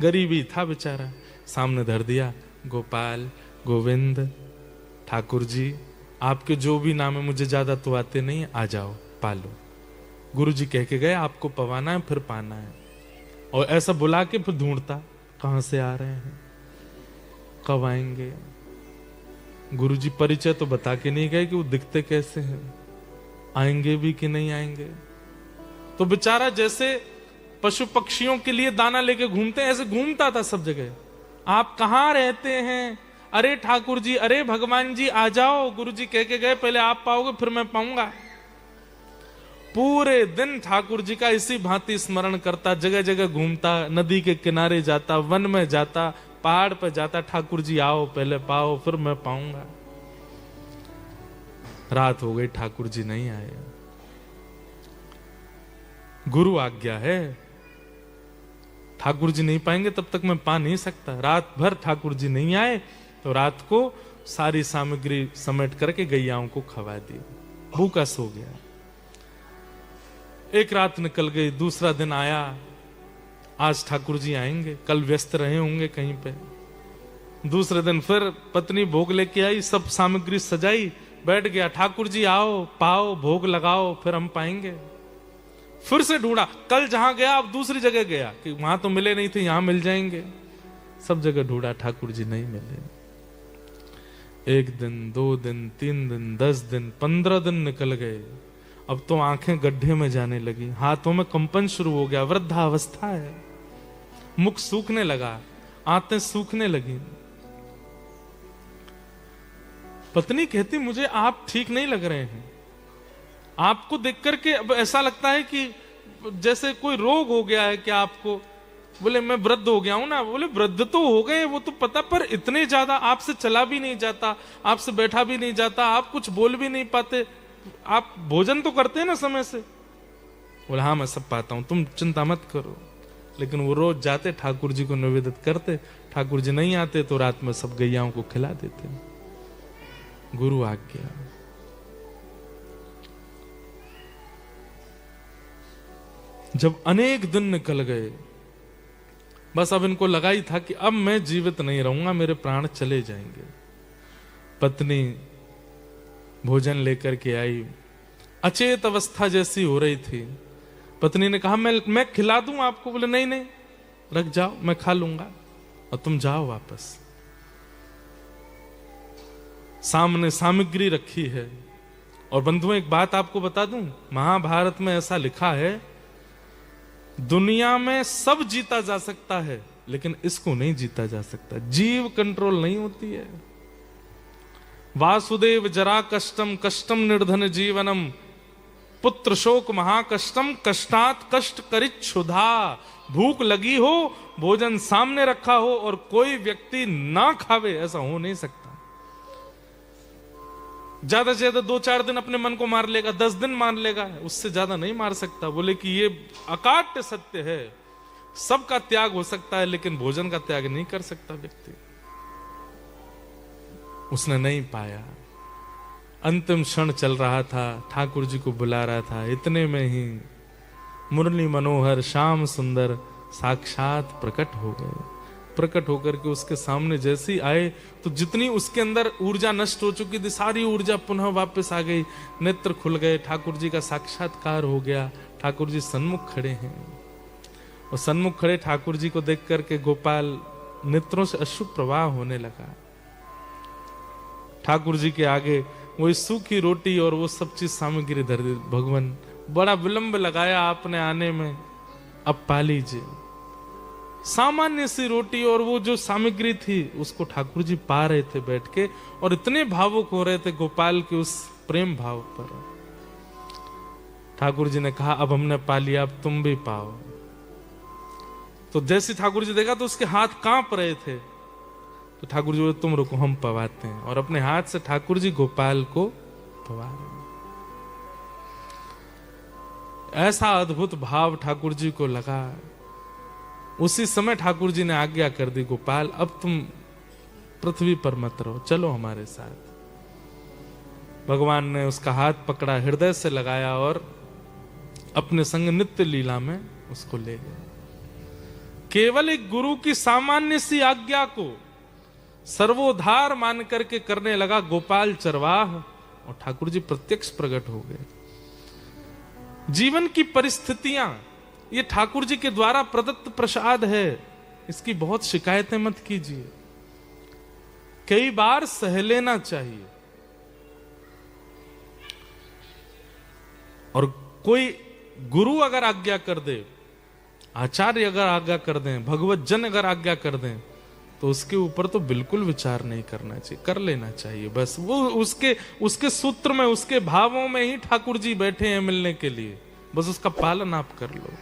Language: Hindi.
गरीबी था बेचारा, सामने धर दिया, गोपाल, गोविंद, ठाकुर जी, आपके जो भी नाम है मुझे ज्यादा तो आते नहीं, आ जाओ पालो। गुरु जी कह के गए आपको पवाना है फिर पाना है, और ऐसा बुला के फिर ढूंढता कहां से आ रहे हैं, कब आएंगे। गुरु जी परिचय तो बता के नहीं गए कि वो दिखते कैसे हैं, आएंगे भी कि नहीं आएंगे। तो बेचारा जैसे पशु पक्षियों के लिए दाना लेके घूमते हैं, ऐसे घूमता था सब जगह। आप कहां रहते हैं? अरे ठाकुर जी, अरे भगवान जी आ जाओ। गुरु जी कह के गए पहले आप पाओगे फिर मैं पाऊंगा। पूरे दिन ठाकुर जी का इसी भांति स्मरण करता, जगह जगह घूमता, नदी के किनारे जाता, वन में जाता, पहाड़ पर जाता, ठाकुर जी आओ पहले पाओ फिर मैं पाऊंगा। रात हो गई, ठाकुर जी नहीं आए। गुरु आज्ञा है, ठाकुर जी नहीं पाएंगे तब तक मैं पा नहीं सकता। रात भर ठाकुर जी नहीं आए तो रात को सारी सामग्री समेट करके गैयाओं को खवा दी, भूखा सो गया। एक रात निकल गई, दूसरा दिन आया, आज ठाकुर जी आएंगे, कल व्यस्त रहे होंगे कहीं पे। दूसरे दिन फिर पत्नी भोग लेके आई, सब सामग्री सजाई, बैठ गया, ठाकुर जी आओ पाओ भोग लगाओ फिर हम पाएंगे। फिर से ढूंढा, कल जहां गया अब दूसरी जगह गया कि वहां तो मिले नहीं थे, यहां मिल जाएंगे। सब जगह ढूंढा, ठाकुर जी नहीं मिले। 1 दिन, 2 दिन, 3 दिन, 10 दिन, 15 दिन निकल गए। अब तो आंखें गड्ढे में जाने लगी, हाथों में कंपन शुरू हो गया, वृद्धावस्था है, मुख सूखने लगा, आंतें सूखने लगी। पत्नी कहती मुझे आप ठीक नहीं लग रहे हैं, आपको देख करके अब ऐसा लगता है कि जैसे कोई रोग हो गया है क्या आपको। बोले मैं वृद्ध हो गया हूं ना। बोले वृद्ध तो हो गए वो तो पता, पर इतने ज्यादा आपसे चला भी नहीं जाता, आपसे बैठा भी नहीं जाता, आप कुछ बोल भी नहीं पाते, आप भोजन तो करते हैं ना समय से। बोला हाँ मैं सब पाता हूं, तुम चिंता मत करो। लेकिन वो रोज जाते ठाकुर जी को निवेदित करते, ठाकुर जी नहीं आते तो रात में सब गैयाओं को खिला देते। गुरु आज्ञा। जब अनेक दिन निकल गए, बस अब इनको लगा ही था कि अब मैं जीवित नहीं रहूंगा, मेरे प्राण चले जाएंगे। पत्नी भोजन लेकर के आई, अचेत अवस्था जैसी हो रही थी। पत्नी ने कहा मैं खिला दूं आपको। बोले नहीं नहीं रख जाओ, मैं खा लूंगा और तुम जाओ वापस। सामने सामग्री रखी है। और बंधुओं एक बात आपको बता दूं, महाभारत में ऐसा लिखा है, दुनिया में सब जीता जा सकता है लेकिन इसको नहीं जीता जा सकता। जीव कंट्रोल नहीं होती है। वासुदेव जरा कष्टम कष्टम निर्धन जीवनम, पुत्र शोक महाकष्टम कष्टात कष्ट करित क्षुधा। भूख लगी हो, भोजन सामने रखा हो और कोई व्यक्ति ना खावे, ऐसा हो नहीं सकता। ज्यादा से ज्यादा 2-4 दिन अपने मन को मार लेगा, 10 दिन मार लेगा, उससे ज्यादा नहीं मार सकता। बोले कि ये अकाट्य सत्य है, सबका त्याग हो सकता है लेकिन भोजन का त्याग नहीं कर सकता व्यक्ति। उसने नहीं पाया। अंतिम क्षण चल रहा था, ठाकुर जी को बुला रहा था, इतने में ही मुरली मनोहर श्याम सुंदर साक्षात प्रकट हो गए। प्रकट होकर के उसके सामने जैसे ही आए तो जितनी उसके अंदर ऊर्जा नष्ट हो चुकी थी, सारी ऊर्जा पुनः वापस आ गई, नेत्र खुल गए, ठाकुर जी का साक्षात्कार हो गया। ठाकुर जी सन्मुख खड़े हैं और सन्मुख खड़े ठाकुर जी को देख करके गोपाल नेत्रों से अश्रु प्रवाह होने लगा। ठाकुर जी के आगे वो सूखी रोटी और वो सब चीज सामग्री धर दी। भगवान बड़ा विलंब लगाया आपने आने में, अब पा लीजिए। सामान्य सी रोटी और वो जो सामग्री थी उसको ठाकुर जी पा रहे थे बैठ के, और इतने भावुक हो रहे थे गोपाल के उस प्रेम भाव पर। ठाकुर जी ने कहा अब हमने पा लिया, अब तुम भी पाओ। तो जैसे ठाकुर जी देखा तो उसके हाथ कांप रहे थे। तो ठाकुर जी बोले तुम रुको, हम पवाते हैं। और अपने हाथ से ठाकुर जी गोपाल को पवा रहे। ऐसा अद्भुत भाव ठाकुर जी को लगा। उसी समय ठाकुर जी ने आज्ञा कर दी, गोपाल अब तुम पृथ्वी पर मत रहो, चलो हमारे साथ। भगवान ने उसका हाथ पकड़ा, हृदय से लगाया और अपने संग नित्य लीला में उसको ले गए। केवल एक गुरु की सामान्य सी आज्ञा को सर्वोधार मान करके करने लगा गोपाल चरवाह, और ठाकुर जी प्रत्यक्ष प्रकट हो गए। जीवन की परिस्थितियां ये ठाकुर जी के द्वारा प्रदत्त प्रसाद है, इसकी बहुत शिकायतें मत कीजिए, कई बार सह लेना चाहिए। और कोई गुरु अगर आज्ञा कर दे, आचार्य अगर आज्ञा कर दें, भगवत जन अगर आज्ञा कर दें, तो उसके ऊपर तो बिल्कुल विचार नहीं करना चाहिए, कर लेना चाहिए। बस वो उसके सूत्र में, उसके भावों में ही ठाकुर जी बैठे हैं मिलने के लिए, बस उसका पालन आप कर लो।